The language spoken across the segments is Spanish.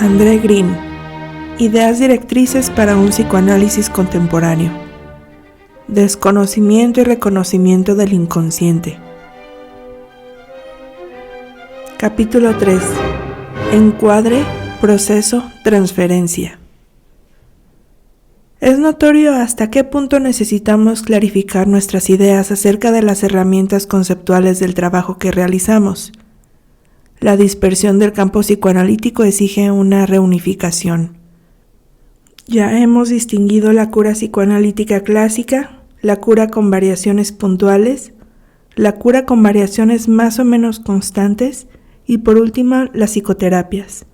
André Green. Ideas directrices para un psicoanálisis contemporáneo. Desconocimiento y reconocimiento del inconsciente. Capítulo 3. Encuadre, proceso, transferencia. Es notorio hasta qué punto necesitamos clarificar nuestras ideas acerca de las herramientas conceptuales del trabajo que realizamos. La dispersión del campo psicoanalítico exige una reunificación. Ya hemos distinguido la cura psicoanalítica clásica, la cura con variaciones puntuales, la cura con variaciones más o menos constantes y por último las psicoterapias.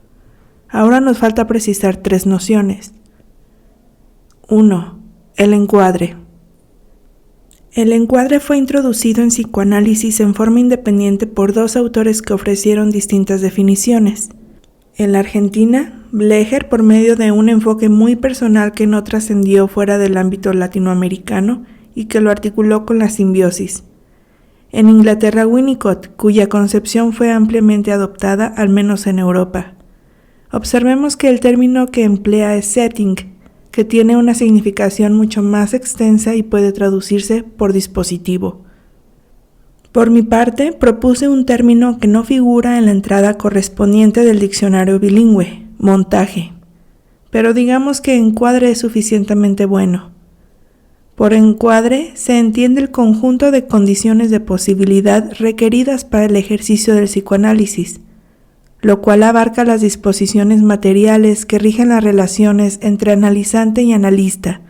Ahora nos falta precisar 3 nociones. 1. El encuadre. El encuadre fue introducido en psicoanálisis en forma independiente por 2 autores que ofrecieron distintas definiciones. En la Argentina, Blecher, por medio de un enfoque muy personal que no trascendió fuera del ámbito latinoamericano y que lo articuló con la simbiosis. En Inglaterra, Winnicott, cuya concepción fue ampliamente adoptada, al menos en Europa. Observemos que el término que emplea es setting, que tiene una significación mucho más extensa y puede traducirse por dispositivo. Por mi parte, propuse un término que no figura en la entrada correspondiente del diccionario bilingüe, montaje, pero digamos que encuadre es suficientemente bueno. Por encuadre se entiende el conjunto de condiciones de posibilidad requeridas para el ejercicio del psicoanálisis, lo cual abarca las disposiciones materiales que rigen las relaciones entre analizante y analista,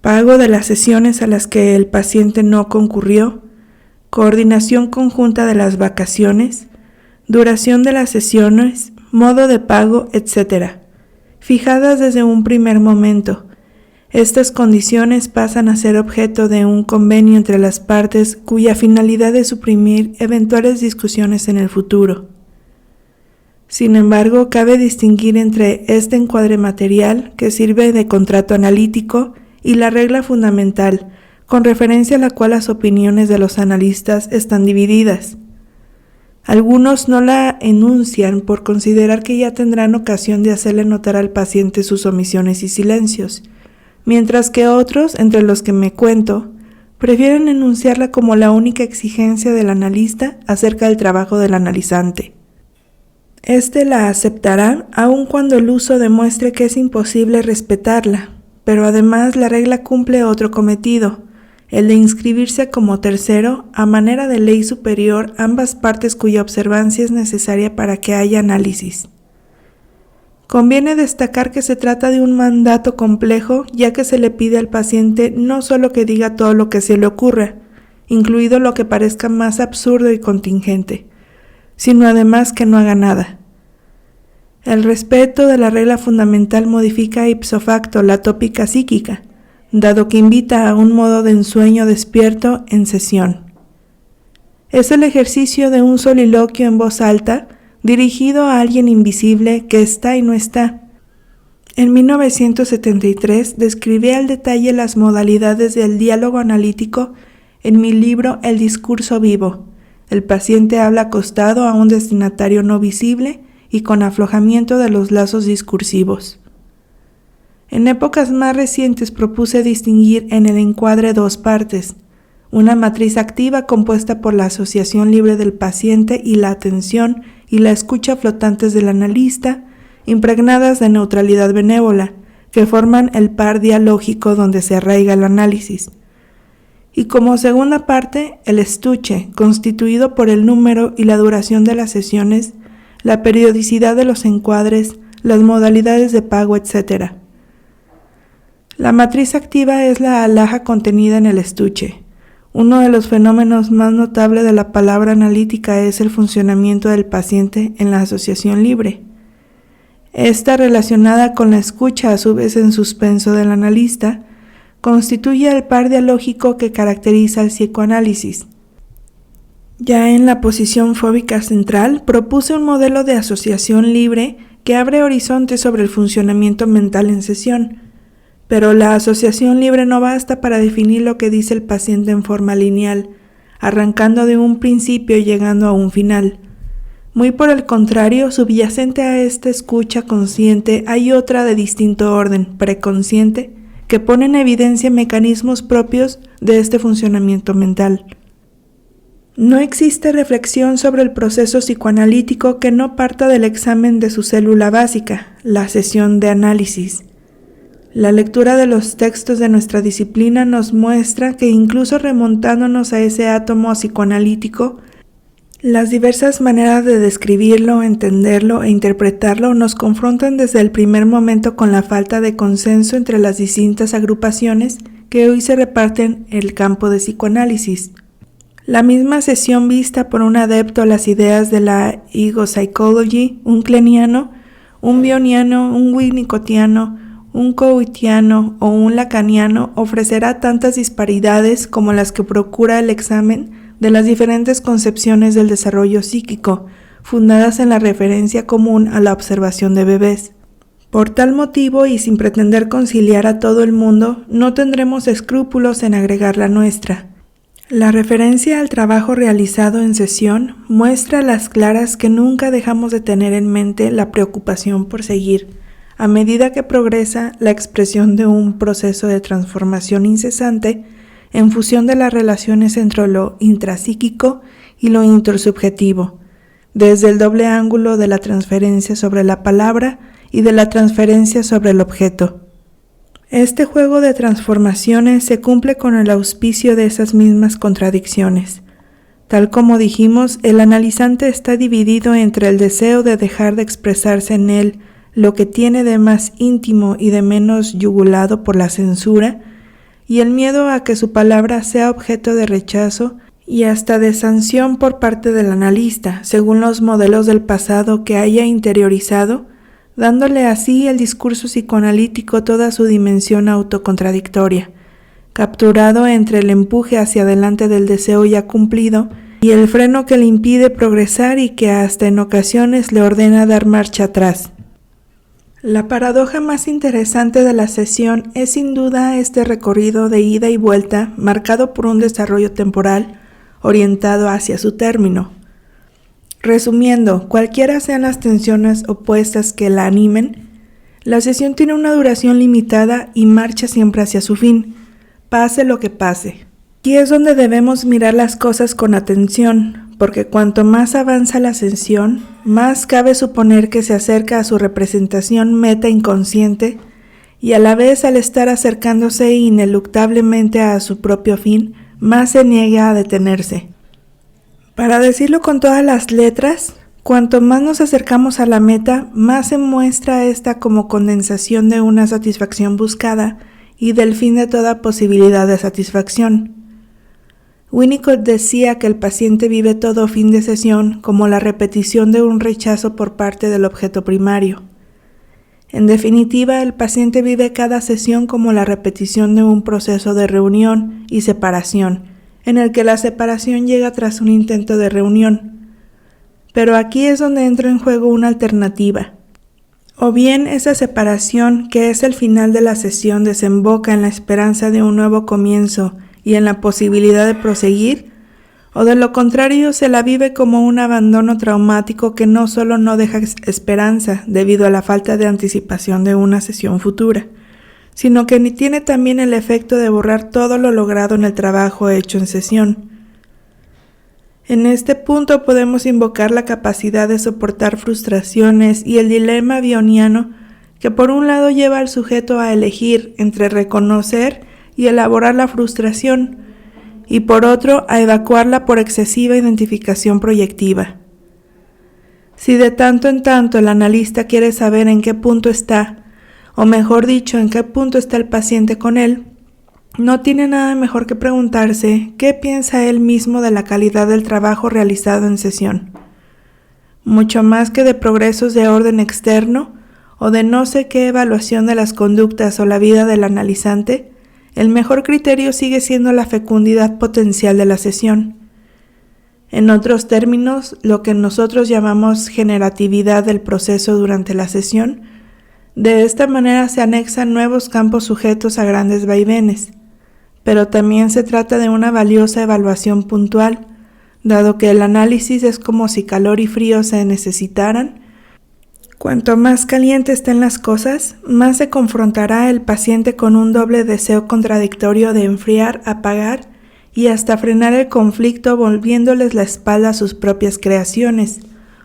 pago de las sesiones a las que el paciente no concurrió, coordinación conjunta de las vacaciones, duración de las sesiones, modo de pago, etc., fijadas desde un primer momento. Estas condiciones pasan a ser objeto de un convenio entre las partes cuya finalidad es suprimir eventuales discusiones en el futuro. Sin embargo, cabe distinguir entre este encuadre material, que sirve de contrato analítico, y la regla fundamental, con referencia a la cual las opiniones de los analistas están divididas. Algunos no la enuncian por considerar que ya tendrán ocasión de hacerle notar al paciente sus omisiones y silencios, mientras que otros, entre los que me cuento, prefieren enunciarla como la única exigencia del analista acerca del trabajo del analizante. Este la aceptará aun cuando el uso demuestre que es imposible respetarla, pero además la regla cumple otro cometido, el de inscribirse como tercero a manera de ley superior ambas partes cuya observancia es necesaria para que haya análisis. Conviene destacar que se trata de un mandato complejo, ya que se le pide al paciente no solo que diga todo lo que se le ocurra, incluido lo que parezca más absurdo y contingente, sino además que no haga nada. El respeto de la regla fundamental modifica ipso facto la tópica psíquica, dado que invita a un modo de ensueño despierto en sesión. Es el ejercicio de un soliloquio en voz alta, dirigido a alguien invisible que está y no está. En 1973 describí al detalle las modalidades del diálogo analítico en mi libro El discurso vivo. El paciente habla acostado a un destinatario no visible y con aflojamiento de los lazos discursivos. En épocas más recientes propuse distinguir en el encuadre 2 partes, una matriz activa compuesta por la asociación libre del paciente y la atención y la escucha flotantes del analista, impregnadas de neutralidad benévola, que forman el par dialógico donde se arraiga el análisis. Y como segunda parte, el estuche, constituido por el número y la duración de las sesiones, la periodicidad de los encuadres, las modalidades de pago, etc. La matriz activa es la alhaja contenida en el estuche. Uno de los fenómenos más notables de la palabra analítica es el funcionamiento del paciente en la asociación libre. Esta, relacionada con la escucha a su vez en suspenso del analista, constituye el par dialógico que caracteriza el psicoanálisis. Ya en la posición fóbica central, propuse un modelo de asociación libre que abre horizontes sobre el funcionamiento mental en sesión, pero la asociación libre no basta para definir lo que dice el paciente en forma lineal, arrancando de un principio y llegando a un final. Muy por el contrario, subyacente a esta escucha consciente hay otra de distinto orden, preconsciente, que pone en evidencia mecanismos propios de este funcionamiento mental. No existe reflexión sobre el proceso psicoanalítico que no parta del examen de su célula básica, la sesión de análisis. La lectura de los textos de nuestra disciplina nos muestra que incluso remontándonos a ese átomo psicoanalítico, las diversas maneras de describirlo, entenderlo e interpretarlo nos confrontan desde el primer momento con la falta de consenso entre las distintas agrupaciones que hoy se reparten el campo de psicoanálisis. La misma sesión vista por un adepto a las ideas de la ego psychology, un kleniano, un bioniano, un winnicottiano, un cowistiano o un lacaniano ofrecerá tantas disparidades como las que procura el examen de las diferentes concepciones del desarrollo psíquico, fundadas en la referencia común a la observación de bebés. Por tal motivo y sin pretender conciliar a todo el mundo, no tendremos escrúpulos en agregar la nuestra. La referencia al trabajo realizado en sesión muestra a las claras que nunca dejamos de tener en mente la preocupación por seguir, a medida que progresa, la expresión de un proceso de transformación incesante en función de las relaciones entre lo intrapsíquico y lo intersubjetivo, desde el doble ángulo de la transferencia sobre la palabra y de la transferencia sobre el objeto. Este juego de transformaciones se cumple con el auspicio de esas mismas contradicciones. Tal como dijimos, el analizante está dividido entre el deseo de dejar de expresarse en él lo que tiene de más íntimo y de menos yugulado por la censura, y el miedo a que su palabra sea objeto de rechazo y hasta de sanción por parte del analista, según los modelos del pasado que haya interiorizado, dándole así el discurso psicoanalítico toda su dimensión autocontradictoria, capturado entre el empuje hacia adelante del deseo ya cumplido y el freno que le impide progresar y que hasta en ocasiones le ordena dar marcha atrás. La paradoja más interesante de la sesión es sin duda este recorrido de ida y vuelta marcado por un desarrollo temporal orientado hacia su término. Resumiendo, cualquiera sean las tensiones opuestas que la animen, la sesión tiene una duración limitada y marcha siempre hacia su fin, pase lo que pase. Aquí es donde debemos mirar las cosas con atención, porque cuanto más avanza la sesión, más cabe suponer que se acerca a su representación meta inconsciente y a la vez al estar acercándose ineluctablemente a su propio fin, más se niega a detenerse. Para decirlo con todas las letras, cuanto más nos acercamos a la meta, más se muestra esta como condensación de una satisfacción buscada y del fin de toda posibilidad de satisfacción. Winnicott decía que el paciente vive todo fin de sesión como la repetición de un rechazo por parte del objeto primario. En definitiva, el paciente vive cada sesión como la repetición de un proceso de reunión y separación, en el que la separación llega tras un intento de reunión. Pero aquí es donde entra en juego una alternativa. O bien esa separación, que es el final de la sesión, desemboca en la esperanza de un nuevo comienzo y en la posibilidad de proseguir, o de lo contrario se la vive como un abandono traumático que no solo no deja esperanza debido a la falta de anticipación de una sesión futura, sino que tiene también el efecto de borrar todo lo logrado en el trabajo hecho en sesión. En este punto podemos invocar la capacidad de soportar frustraciones y el dilema bioniano que por un lado lleva al sujeto a elegir entre reconocer y elaborar la frustración, y por otro a evacuarla por excesiva identificación proyectiva. Si de tanto en tanto el analista quiere saber en qué punto está, o mejor dicho, en qué punto está el paciente con él, no tiene nada mejor que preguntarse qué piensa él mismo de la calidad del trabajo realizado en sesión. Mucho más que de progresos de orden externo o de no sé qué evaluación de las conductas o la vida del analizante, el mejor criterio sigue siendo la fecundidad potencial de la sesión. En otros términos, lo que nosotros llamamos generatividad del proceso durante la sesión. De esta manera se anexan nuevos campos sujetos a grandes vaivenes, pero también se trata de una valiosa evaluación puntual, dado que el análisis es como si calor y frío se necesitaran. Cuanto más caliente estén las cosas, más se confrontará el paciente con un doble deseo contradictorio de enfriar, apagar y hasta frenar el conflicto volviéndoles la espalda a sus propias creaciones,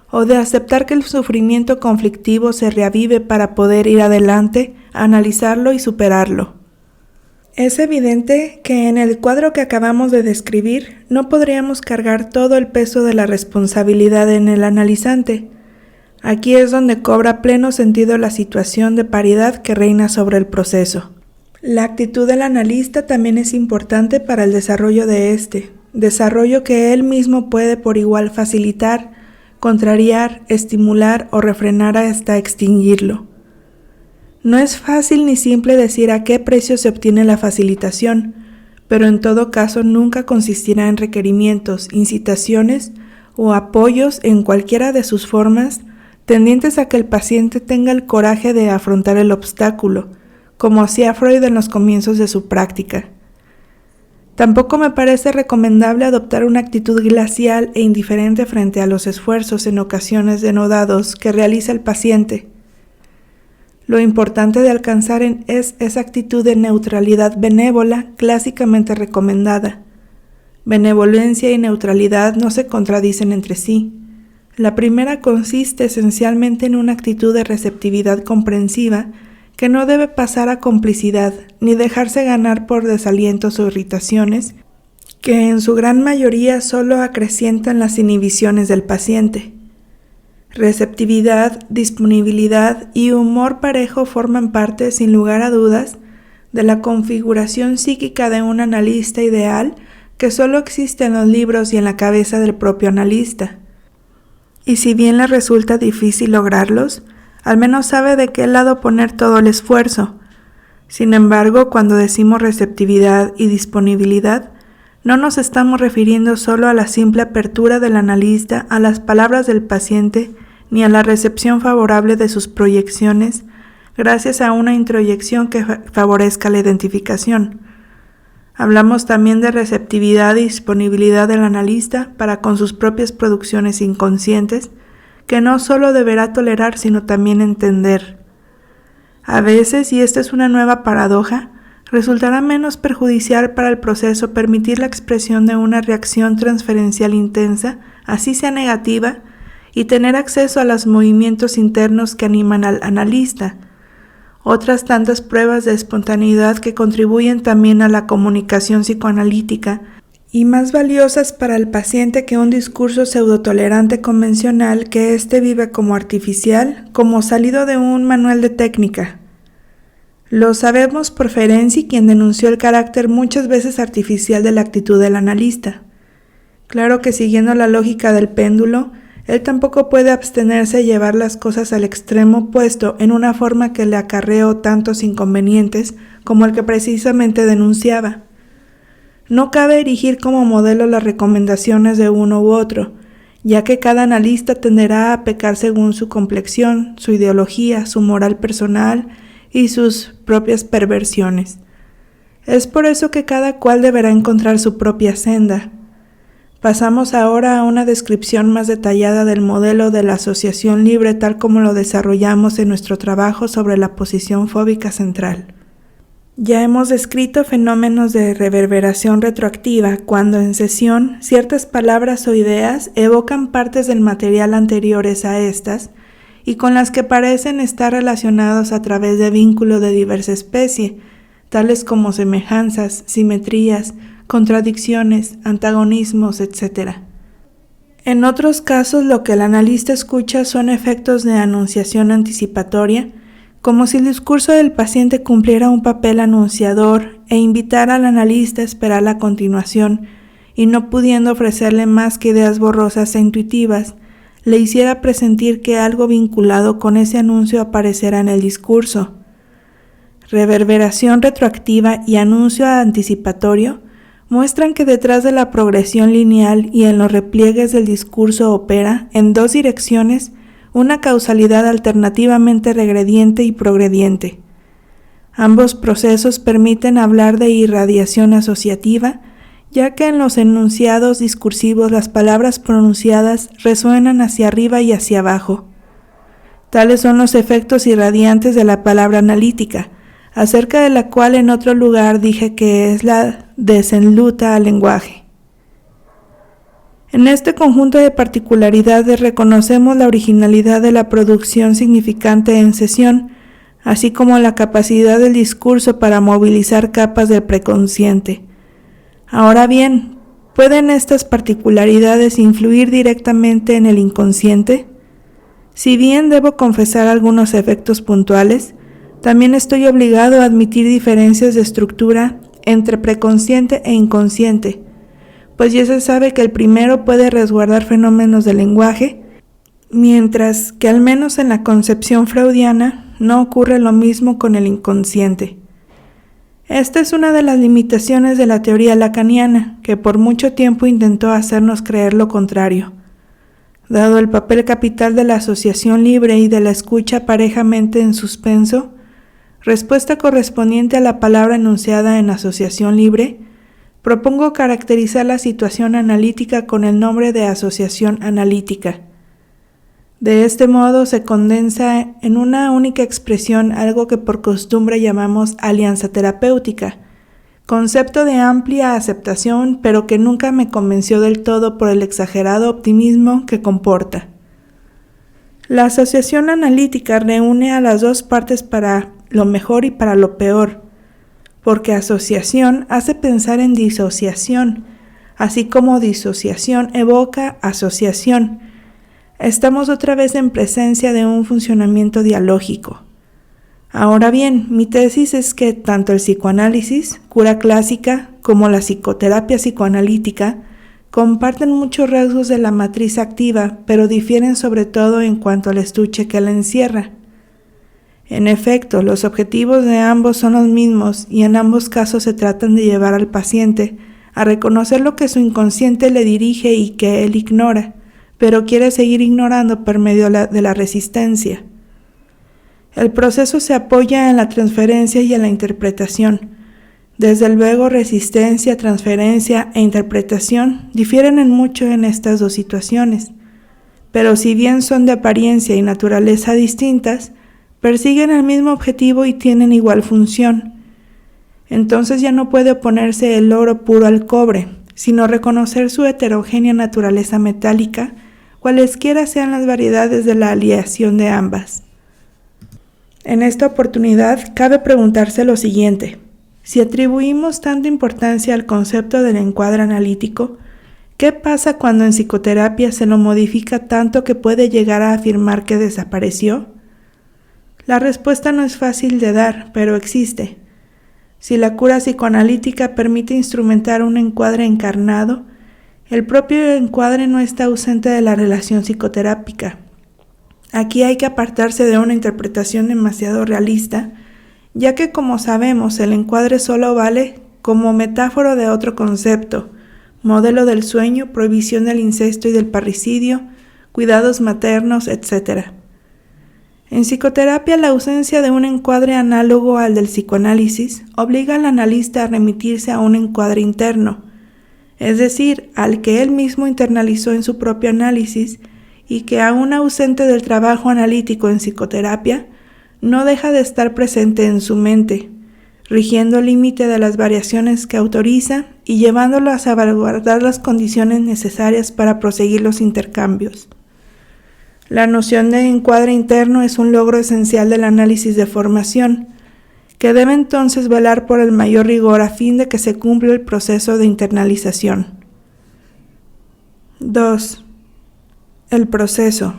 o de aceptar que el sufrimiento conflictivo se reavive para poder ir adelante, analizarlo y superarlo. Es evidente que en el cuadro que acabamos de describir no podríamos cargar todo el peso de la responsabilidad en el analizante. Aquí es donde cobra pleno sentido la situación de paridad que reina sobre el proceso. La actitud del analista también es importante para el desarrollo de desarrollo que él mismo puede por igual facilitar, contrariar, estimular o refrenar hasta extinguirlo. No es fácil ni simple decir a qué precio se obtiene la facilitación, pero en todo caso nunca consistirá en requerimientos, incitaciones o apoyos en cualquiera de sus formas tendientes a que el paciente tenga el coraje de afrontar el obstáculo, como hacía Freud en los comienzos de su práctica. Tampoco me parece recomendable adoptar una actitud glacial e indiferente frente a los esfuerzos en ocasiones denodados que realiza el paciente. Lo importante de alcanzar es esa actitud de neutralidad benévola clásicamente recomendada. Benevolencia y neutralidad no se contradicen entre sí. La primera consiste esencialmente en una actitud de receptividad comprensiva que no debe pasar a complicidad ni dejarse ganar por desalientos o irritaciones que en su gran mayoría solo acrecientan las inhibiciones del paciente. Receptividad, disponibilidad y humor parejo forman parte, sin lugar a dudas, de la configuración psíquica de un analista ideal que solo existe en los libros y en la cabeza del propio analista. Y si bien le resulta difícil lograrlos, al menos sabe de qué lado poner todo el esfuerzo. Sin embargo, cuando decimos receptividad y disponibilidad, no nos estamos refiriendo solo a la simple apertura del analista a las palabras del paciente ni a la recepción favorable de sus proyecciones gracias a una introyección que favorezca la identificación. Hablamos también de receptividad y disponibilidad del analista para con sus propias producciones inconscientes, que no solo deberá tolerar sino también entender. A veces, y esta es una nueva paradoja, resultará menos perjudicial para el proceso permitir la expresión de una reacción transferencial intensa, así sea negativa, y tener acceso a los movimientos internos que animan al analista. Otras tantas pruebas de espontaneidad que contribuyen también a la comunicación psicoanalítica y más valiosas para el paciente que un discurso pseudotolerante convencional que éste vive como artificial, como salido de un manual de técnica. Lo sabemos por Ferenczi, quien denunció el carácter muchas veces artificial de la actitud del analista. Claro que siguiendo la lógica del péndulo, él tampoco puede abstenerse de llevar las cosas al extremo opuesto en una forma que le acarreó tantos inconvenientes como el que precisamente denunciaba. No cabe erigir como modelo las recomendaciones de uno u otro, ya que cada analista tenderá a pecar según su complexión, su ideología, su moral personal y sus propias perversiones. Es por eso que cada cual deberá encontrar su propia senda. Pasamos ahora a una descripción más detallada del modelo de la asociación libre tal como lo desarrollamos en nuestro trabajo sobre la posición fóbica central. Ya hemos descrito fenómenos de reverberación retroactiva cuando en sesión ciertas palabras o ideas evocan partes del material anteriores a estas y con las que parecen estar relacionados a través de vínculos de diversa especie, tales como semejanzas, simetrías, contradicciones, antagonismos, etc. En otros casos, lo que el analista escucha son efectos de anunciación anticipatoria, como si el discurso del paciente cumpliera un papel anunciador e invitara al analista a esperar la continuación y no pudiendo ofrecerle más que ideas borrosas e intuitivas, le hiciera presentir que algo vinculado con ese anuncio aparecerá en el discurso. Reverberación retroactiva y anuncio anticipatorio muestran que detrás de la progresión lineal y en los repliegues del discurso opera, en dos direcciones, una causalidad alternativamente regrediente y progrediente. Ambos procesos permiten hablar de irradiación asociativa, ya que en los enunciados discursivos las palabras pronunciadas resuenan hacia arriba y hacia abajo. Tales son los efectos irradiantes de la palabra analítica, acerca de la cual en otro lugar dije que es la desenluta al lenguaje. En este conjunto de particularidades reconocemos la originalidad de la producción significante en sesión, así como la capacidad del discurso para movilizar capas del preconsciente. Ahora bien, ¿pueden estas particularidades influir directamente en el inconsciente? Si bien debo confesar algunos efectos puntuales, también estoy obligado a admitir diferencias de estructura entre preconsciente e inconsciente, pues ya se sabe que el primero puede resguardar fenómenos del lenguaje, mientras que al menos en la concepción freudiana no ocurre lo mismo con el inconsciente. Esta es una de las limitaciones de la teoría lacaniana, que por mucho tiempo intentó hacernos creer lo contrario. Dado el papel capital de la asociación libre y de la escucha parejamente en suspenso, respuesta correspondiente a la palabra enunciada en asociación libre, propongo caracterizar la situación analítica con el nombre de asociación analítica. De este modo se condensa en una única expresión algo que por costumbre llamamos alianza terapéutica, concepto de amplia aceptación pero que nunca me convenció del todo por el exagerado optimismo que comporta. La asociación analítica reúne a las dos partes para lo mejor y para lo peor, porque asociación hace pensar en disociación, así como disociación evoca asociación. Estamos otra vez en presencia de un funcionamiento dialógico. Ahora bien, mi tesis es que tanto el psicoanálisis, cura clásica, como la psicoterapia psicoanalítica comparten muchos rasgos de la matriz activa, pero difieren sobre todo en cuanto al estuche que la encierra. En efecto, los objetivos de ambos son los mismos y en ambos casos se tratan de llevar al paciente a reconocer lo que su inconsciente le dirige y que él ignora, pero quiere seguir ignorando por medio de la resistencia. El proceso se apoya en la transferencia y en la interpretación. Desde luego, resistencia, transferencia e interpretación difieren en mucho en estas dos situaciones, pero si bien son de apariencia y naturaleza distintas, persiguen el mismo objetivo y tienen igual función. Entonces ya no puede oponerse el oro puro al cobre, sino reconocer su heterogénea naturaleza metálica, cualesquiera sean las variedades de la aleación de ambas. En esta oportunidad cabe preguntarse lo siguiente: si atribuimos tanta importancia al concepto del encuadre analítico, ¿qué pasa cuando en psicoterapia se lo modifica tanto que puede llegar a afirmar que desapareció? La respuesta no es fácil de dar, pero existe. Si la cura psicoanalítica permite instrumentar un encuadre encarnado, el propio encuadre no está ausente de la relación psicoterápica. Aquí hay que apartarse de una interpretación demasiado realista, ya que como sabemos el encuadre solo vale como metáfora de otro concepto, modelo del sueño, prohibición del incesto y del parricidio, cuidados maternos, etc. En psicoterapia, la ausencia de un encuadre análogo al del psicoanálisis obliga al analista a remitirse a un encuadre interno, es decir, al que él mismo internalizó en su propio análisis y que aún ausente del trabajo analítico en psicoterapia, no deja de estar presente en su mente, rigiendo el límite de las variaciones que autoriza y llevándolo a salvaguardar las condiciones necesarias para proseguir los intercambios. La noción de encuadre interno es un logro esencial del análisis de formación, que debe entonces velar por el mayor rigor a fin de que se cumpla el proceso de internalización. 2. El proceso.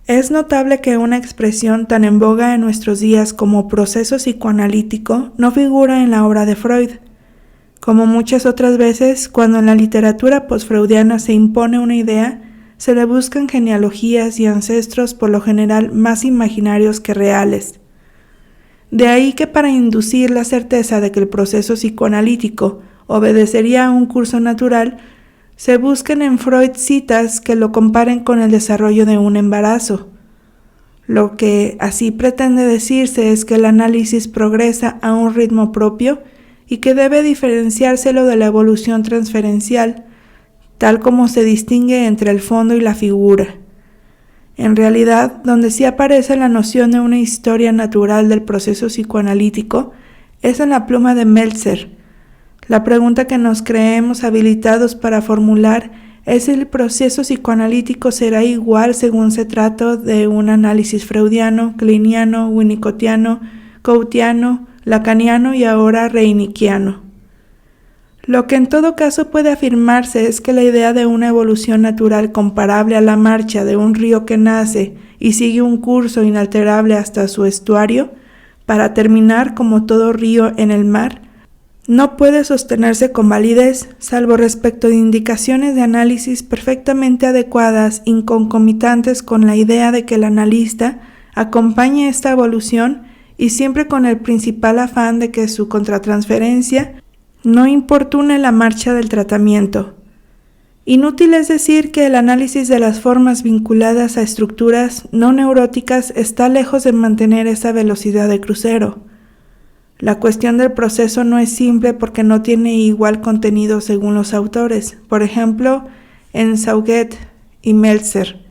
Es notable que una expresión tan en boga en nuestros días como proceso psicoanalítico no figura en la obra de Freud. Como muchas otras veces, cuando en la literatura posfreudiana se impone una idea, se le buscan genealogías y ancestros por lo general más imaginarios que reales. De ahí que para inducir la certeza de que el proceso psicoanalítico obedecería a un curso natural, se busquen en Freud citas que lo comparen con el desarrollo de un embarazo. Lo que así pretende decirse es que el análisis progresa a un ritmo propio y que debe diferenciárselo de la evolución transferencial, tal como se distingue entre el fondo y la figura. En realidad, donde sí aparece la noción de una historia natural del proceso psicoanalítico es en la pluma de Meltzer. La pregunta que nos creemos habilitados para formular es si el proceso psicoanalítico será igual según se trata de un análisis freudiano, kleiniano, winnicottiano, Coutiano, lacaniano y ahora reinickiano. Lo que en todo caso puede afirmarse es que la idea de una evolución natural comparable a la marcha de un río que nace y sigue un curso inalterable hasta su estuario, para terminar como todo río en el mar, no puede sostenerse con validez, salvo respecto de indicaciones de análisis perfectamente adecuadas y concomitantes con la idea de que el analista acompañe esta evolución y siempre con el principal afán de que su contratransferencia no importune la marcha del tratamiento. Inútil es decir que el análisis de las formas vinculadas a estructuras no neuróticas está lejos de mantener esa velocidad de crucero. La cuestión del proceso no es simple porque no tiene igual contenido según los autores, por ejemplo, en Sauget y Meltzer.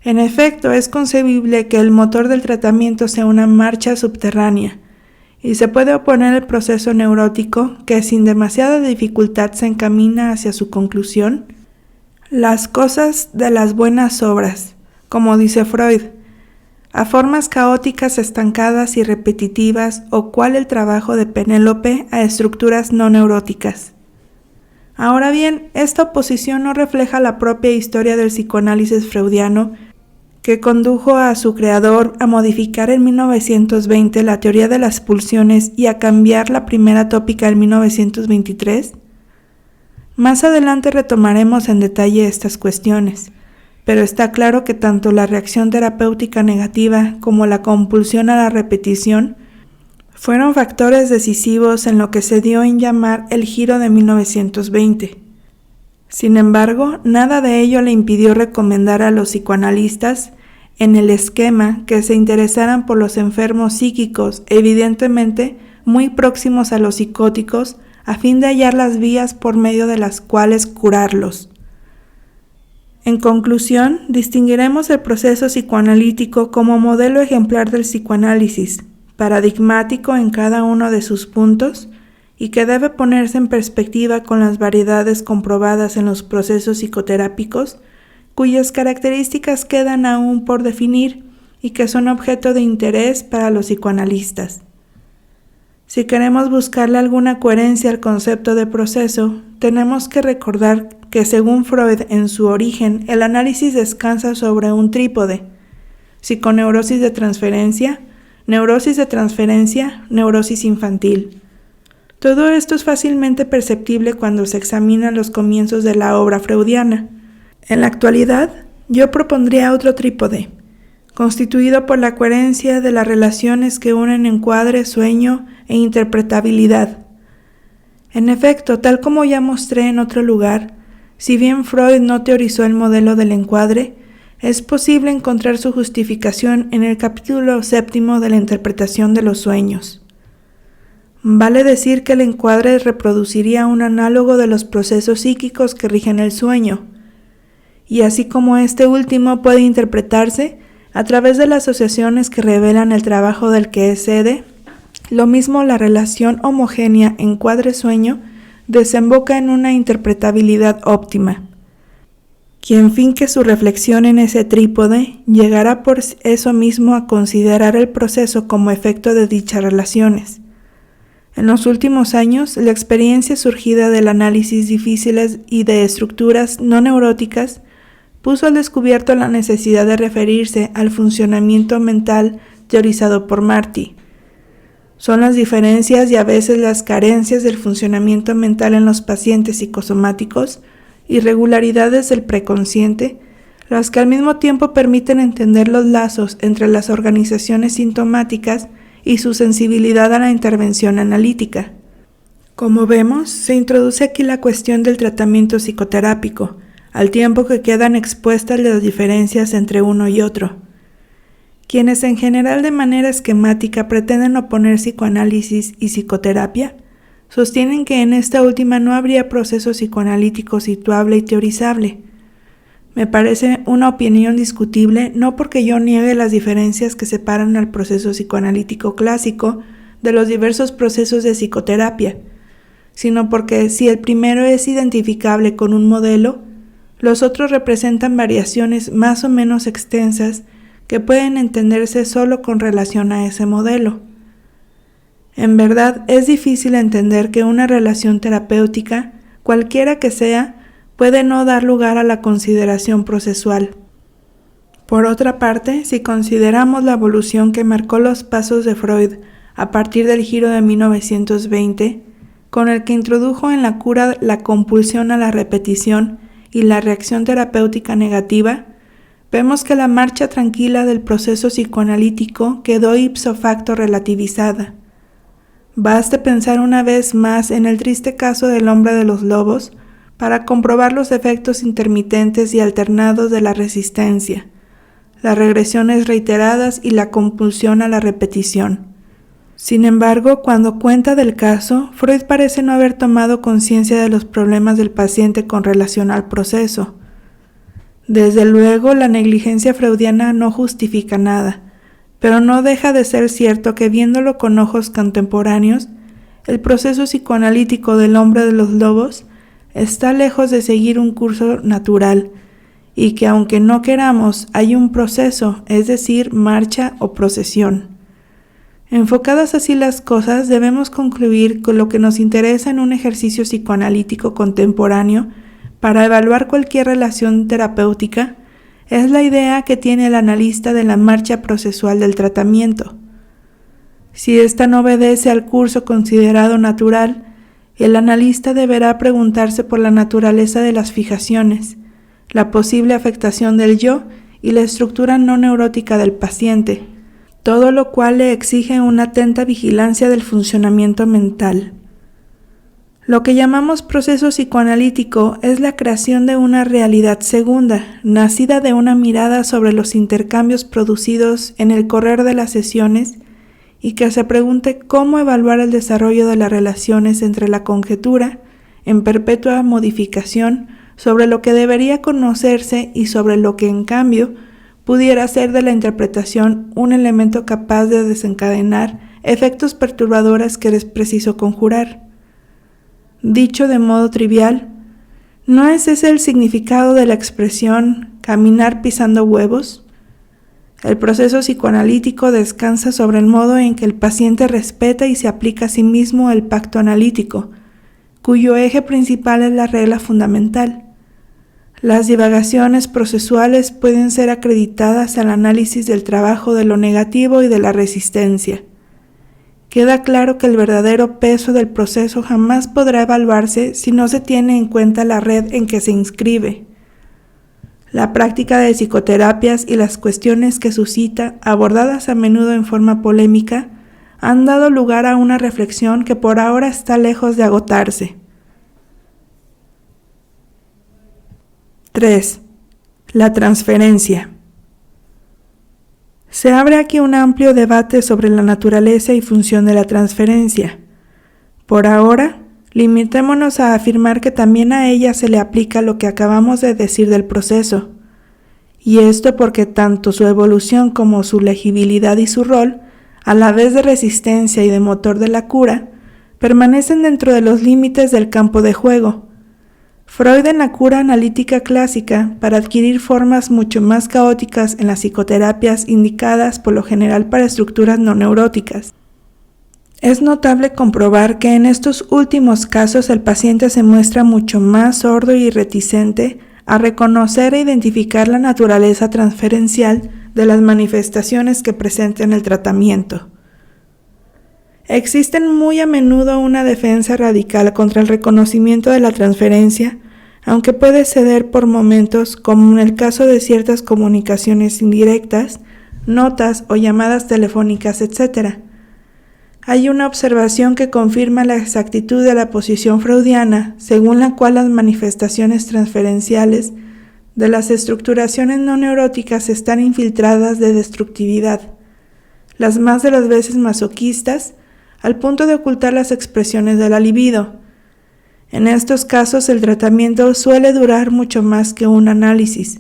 En efecto, es concebible que el motor del tratamiento sea una marcha subterránea, y se puede oponer el proceso neurótico que sin demasiada dificultad se encamina hacia su conclusión. Las cosas de las buenas obras, como dice Freud, a formas caóticas, estancadas y repetitivas, o cual el trabajo de Penélope a estructuras no neuróticas. Ahora bien, esta oposición no refleja la propia historia del psicoanálisis freudiano, que condujo a su creador a modificar en 1920 la teoría de las pulsiones y a cambiar la primera tópica en 1923. Más adelante retomaremos en detalle estas cuestiones, pero está claro que tanto la reacción terapéutica negativa como la compulsión a la repetición fueron factores decisivos en lo que se dio en llamar el giro de 1920. Sin embargo, nada de ello le impidió recomendar a los psicoanalistas en el esquema que se interesaran por los enfermos psíquicos, evidentemente muy próximos a los psicóticos, a fin de hallar las vías por medio de las cuales curarlos. En conclusión, distinguiremos el proceso psicoanalítico como modelo ejemplar del psicoanálisis, paradigmático en cada uno de sus puntos, y que debe ponerse en perspectiva con las variedades comprobadas en los procesos psicoterápicos, cuyas características quedan aún por definir y que son objeto de interés para los psicoanalistas. Si queremos buscarle alguna coherencia al concepto de proceso, tenemos que recordar que según Freud en su origen, el análisis descansa sobre un trípode: psiconeurosis de transferencia, neurosis infantil. Todo esto es fácilmente perceptible cuando se examinan los comienzos de la obra freudiana. En la actualidad, yo propondría otro trípode, constituido por la coherencia de las relaciones que unen encuadre, sueño e interpretabilidad. En efecto, tal como ya mostré en otro lugar, si bien Freud no teorizó el modelo del encuadre, es posible encontrar su justificación en el capítulo 7 de la interpretación de los sueños. Vale decir que el encuadre reproduciría un análogo de los procesos psíquicos que rigen el sueño, y así como este último puede interpretarse a través de las asociaciones que revelan el trabajo del que es sede, lo mismo la relación homogénea encuadre-sueño desemboca en una interpretabilidad óptima. Quien finque su reflexión en ese trípode llegará por eso mismo a considerar el proceso como efecto de dichas relaciones. En los últimos años, la experiencia surgida del análisis difíciles y de estructuras no neuróticas puso al descubierto la necesidad de referirse al funcionamiento mental teorizado por Marty. Son las diferencias y a veces las carencias del funcionamiento mental en los pacientes psicosomáticos, irregularidades del preconsciente, las que al mismo tiempo permiten entender los lazos entre las organizaciones sintomáticas y su sensibilidad a la intervención analítica. Como vemos, se introduce aquí la cuestión del tratamiento psicoterápico, al tiempo que quedan expuestas las diferencias entre uno y otro. Quienes en general de manera esquemática pretenden oponer psicoanálisis y psicoterapia, sostienen que en esta última no habría proceso psicoanalítico situable y teorizable. Me parece una opinión discutible, no porque yo niegue las diferencias que separan al proceso psicoanalítico clásico de los diversos procesos de psicoterapia, sino porque si el primero es identificable con un modelo, los otros representan variaciones más o menos extensas que pueden entenderse solo con relación a ese modelo. En verdad, es difícil entender que una relación terapéutica, cualquiera que sea, puede no dar lugar a la consideración procesual. Por otra parte, si consideramos la evolución que marcó los pasos de Freud a partir del giro de 1920, con el que introdujo en la cura la compulsión a la repetición y la reacción terapéutica negativa, vemos que la marcha tranquila del proceso psicoanalítico quedó ipso facto relativizada. Baste pensar una vez más en el triste caso del hombre de los lobos para comprobar los efectos intermitentes y alternados de la resistencia, las regresiones reiteradas y la compulsión a la repetición. Sin embargo, cuando cuenta del caso, Freud parece no haber tomado conciencia de los problemas del paciente con relación al proceso. Desde luego, la negligencia freudiana no justifica nada, pero no deja de ser cierto que viéndolo con ojos contemporáneos, el proceso psicoanalítico del hombre de los lobos está lejos de seguir un curso natural, y que aunque no queramos, hay un proceso, es decir, marcha o procesión. Enfocadas así las cosas, debemos concluir con lo que nos interesa en un ejercicio psicoanalítico contemporáneo para evaluar cualquier relación terapéutica es la idea que tiene el analista de la marcha procesual del tratamiento. Si ésta no obedece al curso considerado natural, el analista deberá preguntarse por la naturaleza de las fijaciones, la posible afectación del yo y la estructura no neurótica del paciente, todo lo cual le exige una atenta vigilancia del funcionamiento mental. Lo que llamamos proceso psicoanalítico es la creación de una realidad segunda, nacida de una mirada sobre los intercambios producidos en el correr de las sesiones y que se pregunte cómo evaluar el desarrollo de las relaciones entre la conjetura, en perpetua modificación, sobre lo que debería conocerse y sobre lo que, en cambio, pudiera ser de la interpretación un elemento capaz de desencadenar efectos perturbadores que es preciso conjurar. Dicho de modo trivial, ¿no es ese el significado de la expresión caminar pisando huevos? El proceso psicoanalítico descansa sobre el modo en que el paciente respeta y se aplica a sí mismo el pacto analítico, cuyo eje principal es la regla fundamental. Las divagaciones procesuales pueden ser acreditadas al análisis del trabajo de lo negativo y de la resistencia. Queda claro que el verdadero peso del proceso jamás podrá evaluarse si no se tiene en cuenta la red en que se inscribe. La práctica de psicoterapias y las cuestiones que suscita, abordadas a menudo en forma polémica, han dado lugar a una reflexión que por ahora está lejos de agotarse. 3. La transferencia. Se abre aquí un amplio debate sobre la naturaleza y función de la transferencia. Por ahora, limitémonos a afirmar que también a ella se le aplica lo que acabamos de decir del proceso, y esto porque tanto su evolución como su legibilidad y su rol, a la vez de resistencia y de motor de la cura, permanecen dentro de los límites del campo de juego. Freud en la cura analítica clásica, para adquirir formas mucho más caóticas en las psicoterapias indicadas por lo general para estructuras no neuróticas. Es notable comprobar que en estos últimos casos el paciente se muestra mucho más sordo y reticente a reconocer e identificar la naturaleza transferencial de las manifestaciones que presenta en el tratamiento. Existe muy a menudo una defensa radical contra el reconocimiento de la transferencia, aunque puede ceder por momentos, como en el caso de ciertas comunicaciones indirectas, notas o llamadas telefónicas, etc. Hay una observación que confirma la exactitud de la posición freudiana, según la cual las manifestaciones transferenciales de las estructuraciones no neuróticas están infiltradas de destructividad, las más de las veces masoquistas, al punto de ocultar las expresiones de la libido. En estos casos, el tratamiento suele durar mucho más que un análisis.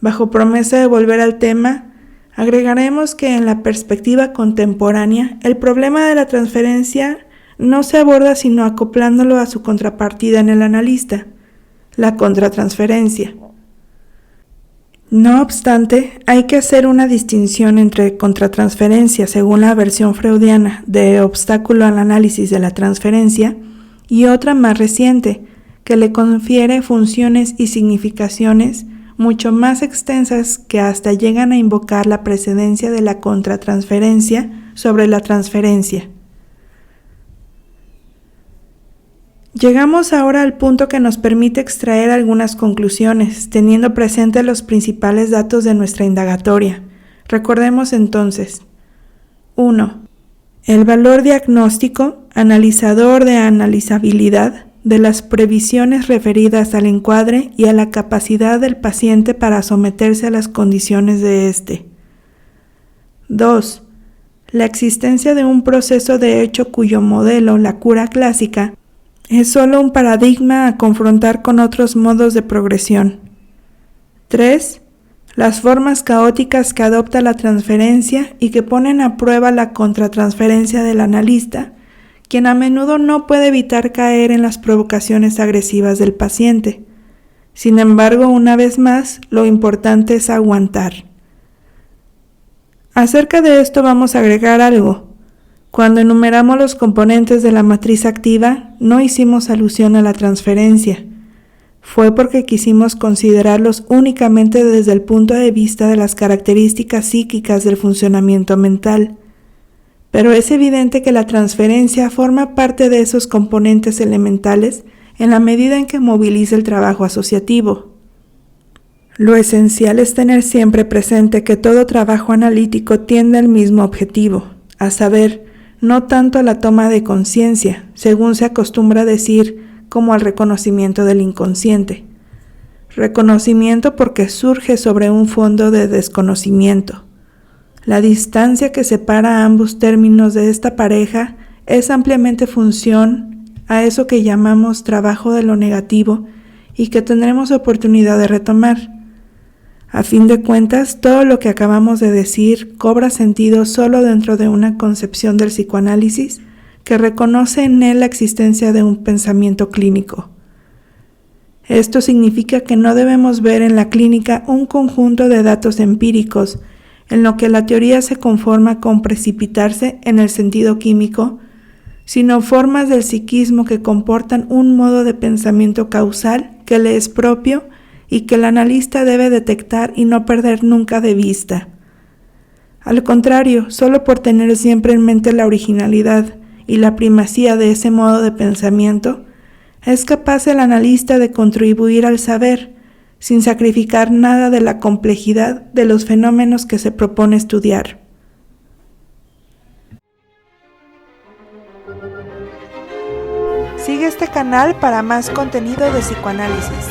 Bajo promesa de volver al tema, agregaremos que en la perspectiva contemporánea, el problema de la transferencia no se aborda sino acoplándolo a su contrapartida en el analista, la contratransferencia. No obstante, hay que hacer una distinción entre contratransferencia según la versión freudiana de obstáculo al análisis de la transferencia y otra más reciente, que le confiere funciones y significaciones mucho más extensas que hasta llegan a invocar la precedencia de la contratransferencia sobre la transferencia. Llegamos ahora al punto que nos permite extraer algunas conclusiones, teniendo presentes los principales datos de nuestra indagatoria. Recordemos entonces: 1. El valor diagnóstico, analizador de analizabilidad, de las previsiones referidas al encuadre y a la capacidad del paciente para someterse a las condiciones de éste. 2. La existencia de un proceso de hecho cuyo modelo, la cura clásica, es solo un paradigma a confrontar con otros modos de progresión. 3. Las formas caóticas que adopta la transferencia y que ponen a prueba la contratransferencia del analista, quien a menudo no puede evitar caer en las provocaciones agresivas del paciente. Sin embargo, una vez más, lo importante es aguantar. Acerca de esto vamos a agregar algo. Cuando enumeramos los componentes de la matriz activa, no hicimos alusión a la transferencia. Fue porque quisimos considerarlos únicamente desde el punto de vista de las características psíquicas del funcionamiento mental. Pero es evidente que la transferencia forma parte de esos componentes elementales en la medida en que moviliza el trabajo asociativo. Lo esencial es tener siempre presente que todo trabajo analítico tiende al mismo objetivo, a saber, no tanto a la toma de conciencia, según se acostumbra decir, como al reconocimiento del inconsciente. Reconocimiento porque surge sobre un fondo de desconocimiento. La distancia que separa ambos términos de esta pareja es ampliamente función a eso que llamamos trabajo de lo negativo y que tendremos oportunidad de retomar. A fin de cuentas, todo lo que acabamos de decir cobra sentido solo dentro de una concepción del psicoanálisis que reconoce en él la existencia de un pensamiento clínico. Esto significa que no debemos ver en la clínica un conjunto de datos empíricos, en lo que la teoría se conforma con precipitarse en el sentido químico, sino formas del psiquismo que comportan un modo de pensamiento causal que le es propio y que el analista debe detectar y no perder nunca de vista. Al contrario, solo por tener siempre en mente la originalidad y la primacía de ese modo de pensamiento, es capaz el analista de contribuir al saber, sin sacrificar nada de la complejidad de los fenómenos que se propone estudiar. Sigue este canal para más contenido de psicoanálisis.